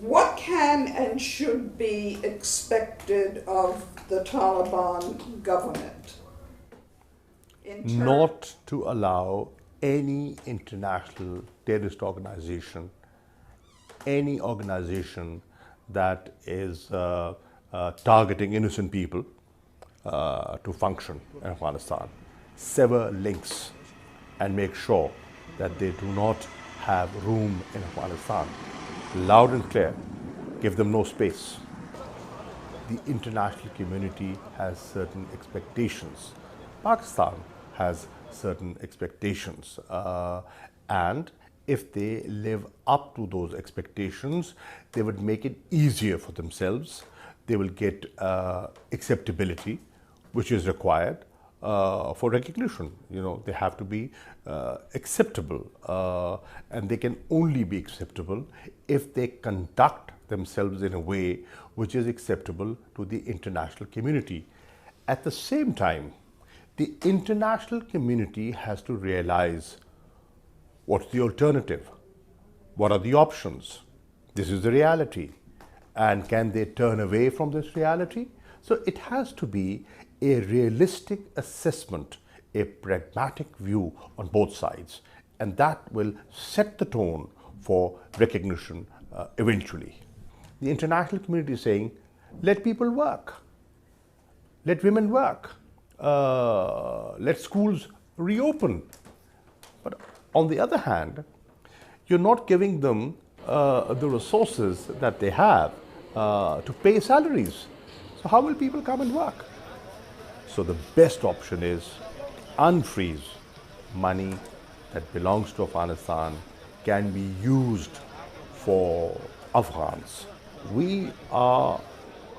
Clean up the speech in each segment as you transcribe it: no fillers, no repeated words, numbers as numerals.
What can and should be expected of the Taliban government? Not to allow any international terrorist organization, any organization that is targeting innocent people to function in Afghanistan. Sever links and make sure that they do not have room in Afghanistan. Loud and clear, give them no space. The international community has certain expectations. Pakistan has certain expectations, and if they live up to those expectations, they would make it easier for themselves. They will get acceptability, which is required for recognition. You know, they have to be acceptable, and they can only be acceptable if they conduct themselves in a way which is acceptable to the international community. At the same time, the international community has to realize what's the alternative, what are the options. This is the reality, and can they turn away from this reality? So it has to be a realistic assessment, a pragmatic view on both sides, and that will set the tone for recognition eventually. The international community is saying, let people work, let women work, let schools reopen. But on the other hand, you're not giving them the resources that they have to pay salaries. So how will people come and work? So the best option is unfreeze money that belongs to Afghanistan, can be used for Afghans. We are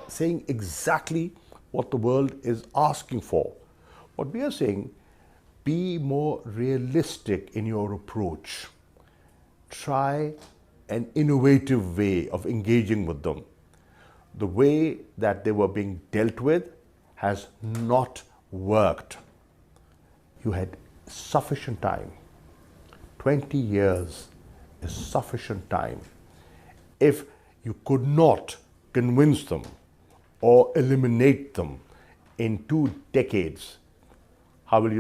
saying exactly what the world is asking for. What we are saying, be more realistic in your approach. Try an innovative way of engaging with them. The way that they were being dealt with has not worked. You had sufficient time. 20 years is sufficient time. If you could not convince them or eliminate them in 2 decades, how will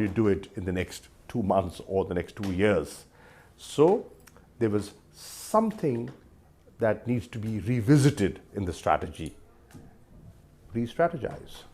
you do it in the next 2 months or the next 2 years? So there was something that needs to be revisited in the strategy. Re-strategize.